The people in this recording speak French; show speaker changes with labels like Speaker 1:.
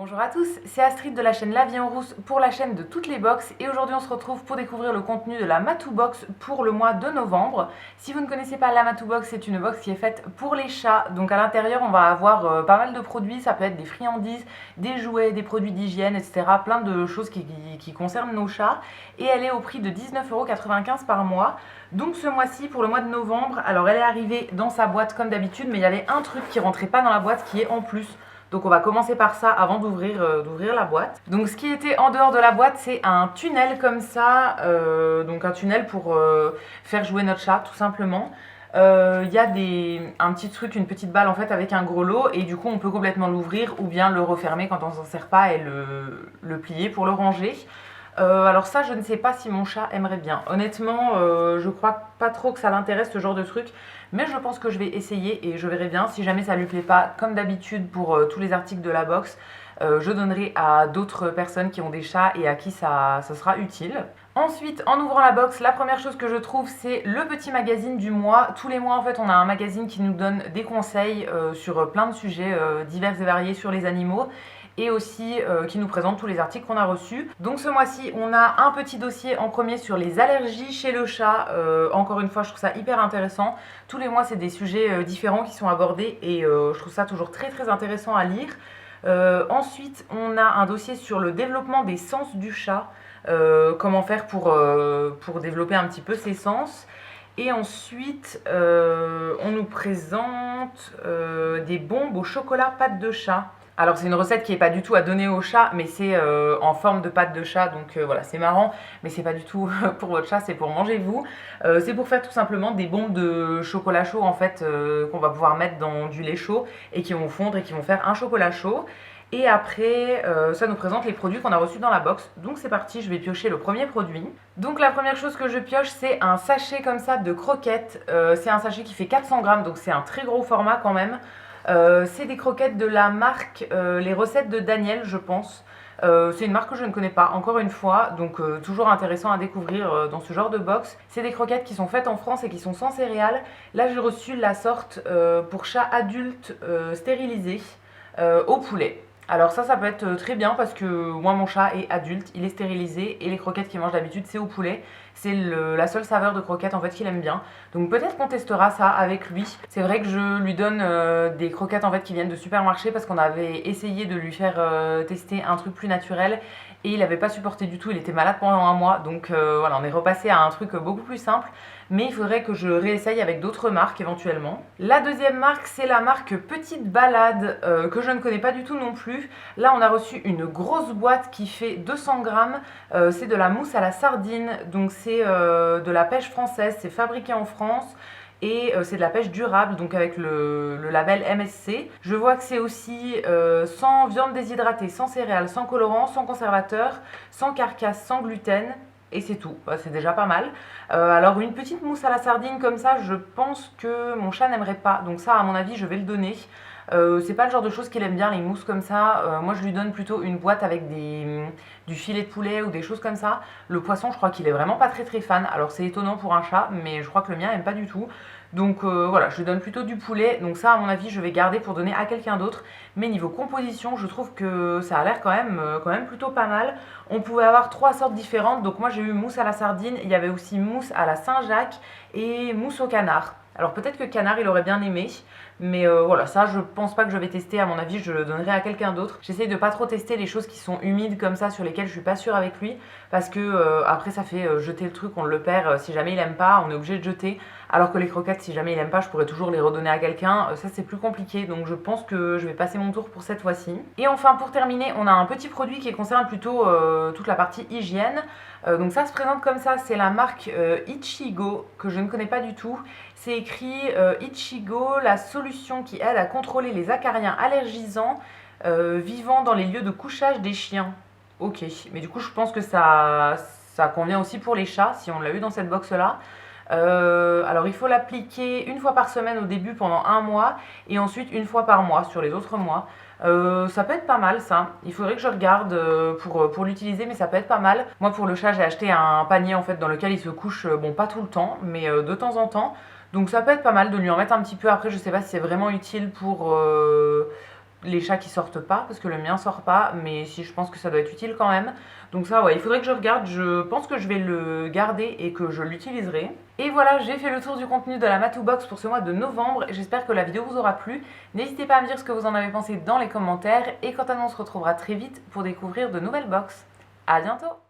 Speaker 1: Bonjour à tous, c'est Astrid de la chaîne La Vie en Rousse pour la chaîne de toutes les box et aujourd'hui on se retrouve pour découvrir le contenu de la Matou Box pour le mois de novembre. Si vous ne connaissez pas la Matou Box, c'est une box qui est faite pour les chats, donc à l'intérieur on va avoir pas mal de produits, ça peut être des friandises, des jouets, des produits d'hygiène, etc. Plein de choses qui concernent nos chats et elle est au prix de 19,95 € par mois. Donc ce mois-ci, pour le mois de novembre, alors elle est arrivée dans sa boîte comme d'habitude, mais il y avait un truc qui rentrait pas dans la boîte qui est en plus. Donc on va commencer par ça avant d'ouvrir la boîte. Donc ce qui était en dehors de la boîte, c'est un tunnel comme ça, donc un tunnel pour faire jouer notre chat tout simplement. Il y a un petit truc, une petite balle en fait avec un gros lot et du coup on peut complètement l'ouvrir ou bien le refermer quand on s'en sert pas et le plier pour le ranger. Alors ça, je ne sais pas si mon chat aimerait bien. Honnêtement, je crois pas trop que ça l'intéresse ce genre de truc, mais je pense que je vais essayer et je verrai bien. Si jamais ça lui plaît pas, comme d'habitude pour tous les articles de la box, je donnerai à d'autres personnes qui ont des chats et à qui ça sera utile. Ensuite, en ouvrant la box, la première chose que je trouve, c'est le petit magazine du mois. Tous les mois, en fait, on a un magazine qui nous donne des conseils sur plein de sujets divers et variés sur les animaux et aussi qui nous présente tous les articles qu'on a reçus. Donc ce mois-ci, on a un petit dossier en premier sur les allergies chez le chat. Encore une fois, je trouve ça hyper intéressant. Tous les mois, c'est des sujets différents qui sont abordés et je trouve ça toujours très très intéressant à lire. Ensuite, on a un dossier sur le développement des sens du chat. Comment faire pour développer un petit peu ses sens. Et ensuite, on nous présente des bombes au chocolat pâte de chat. Alors c'est une recette qui n'est pas du tout à donner au chat, mais c'est en forme de pâte de chat, donc voilà, c'est marrant, mais c'est pas du tout pour votre chat, c'est pour manger vous. C'est pour faire tout simplement des bombes de chocolat chaud en fait, qu'on va pouvoir mettre dans du lait chaud et qui vont fondre et qui vont faire un chocolat chaud. Et après, ça nous présente les produits qu'on a reçus dans la box. Donc c'est parti, je vais piocher le premier produit. Donc la première chose que je pioche, c'est un sachet comme ça de croquettes. C'est un sachet qui fait 400 grammes, donc c'est un très gros format quand même. C'est des croquettes de la marque Les Recettes de Daniel, je pense. C'est une marque que je ne connais pas, encore une fois, donc toujours intéressant à découvrir dans ce genre de box. C'est des croquettes qui sont faites en France et qui sont sans céréales. Là, j'ai reçu la sorte pour chat adulte stérilisé au poulet. Alors ça peut être très bien parce que moi mon chat est adulte, il est stérilisé et les croquettes qu'il mange d'habitude c'est au poulet. C'est la seule saveur de croquettes en fait qu'il aime bien. Donc peut-être qu'on testera ça avec lui. C'est vrai que je lui donne des croquettes en fait qui viennent de supermarché parce qu'on avait essayé de lui faire tester un truc plus naturel et il n'avait pas supporté du tout, il était malade pendant un mois. Donc voilà, on est repassé à un truc beaucoup plus simple. Mais il faudrait que je réessaye avec d'autres marques éventuellement. La deuxième marque, c'est la marque Petite Balade, que je ne connais pas du tout non plus. Là, on a reçu une grosse boîte qui fait 200 grammes. C'est de la mousse à la sardine, donc c'est de la pêche française, c'est fabriqué en France. Et c'est de la pêche durable, donc avec le label MSC. Je vois que c'est aussi sans viande déshydratée, sans céréales, sans colorant, sans conservateur, sans carcasse, sans gluten. Et c'est tout, c'est déjà pas mal. Alors une petite mousse à la sardine comme ça, je pense que mon chat n'aimerait pas. Donc ça, à mon avis, je vais le donner. C'est pas le genre de choses qu'il aime bien, les mousses comme ça. Moi, je lui donne plutôt une boîte avec du filet de poulet ou des choses comme ça. Le poisson, je crois qu'il est vraiment pas très très fan. Alors c'est étonnant pour un chat, mais je crois que le mien aime pas du tout. Donc voilà, je lui donne plutôt du poulet. Donc ça, à mon avis, je vais garder pour donner à quelqu'un d'autre. Mais niveau composition, je trouve que ça a l'air quand même plutôt pas mal. On pouvait avoir 3 sortes différentes. Donc moi, j'ai eu mousse à la sardine. Il y avait aussi mousse à la Saint-Jacques et mousse au canard. Alors peut-être que canard, il aurait bien aimé. Mais voilà, ça, je pense pas que je vais tester. À mon avis, je le donnerai à quelqu'un d'autre. J'essaye de pas trop tester les choses qui sont humides comme ça, sur lesquelles je suis pas sûre avec lui. Parce que après, ça fait jeter le truc, on le perd. Si jamais il aime pas, on est obligé de jeter. Alors que les croquettes, si jamais il aime pas, je pourrais toujours les redonner à quelqu'un. Ça, c'est plus compliqué. Donc je pense que je vais passer mon tour pour cette fois-ci. Et enfin, pour terminer, on a un petit produit qui concerne plutôt toute la partie hygiène. Donc ça se présente comme ça, c'est la marque Ichigo, que je ne connais pas du tout. C'est écrit Ichigo, la solution qui aide à contrôler les acariens allergisants vivant dans les lieux de couchage des chiens. Ok, mais du coup je pense que ça convient aussi pour les chats, si on l'a eu dans cette box-là. Alors il faut l'appliquer une fois par semaine au début pendant un mois et ensuite une fois par mois sur les autres mois. Ça peut être pas mal ça, il faudrait que je regarde pour l'utiliser mais ça peut être pas mal. Moi pour le chat j'ai acheté un panier en fait dans lequel il se couche, bon pas tout le temps mais de temps en temps. Donc ça peut être pas mal de lui en mettre un petit peu. Après je sais pas si c'est vraiment utile pour les chats qui sortent pas, parce que le mien sort pas, mais si je pense que ça doit être utile quand même. Donc ça, ouais, il faudrait que je regarde. Je pense que je vais le garder et que je l'utiliserai. Et voilà, j'ai fait le tour du contenu de la Matou Box pour ce mois de novembre. J'espère que la vidéo vous aura plu. N'hésitez pas à me dire ce que vous en avez pensé dans les commentaires. Et quant à nous, on se retrouvera très vite pour découvrir de nouvelles box. À bientôt!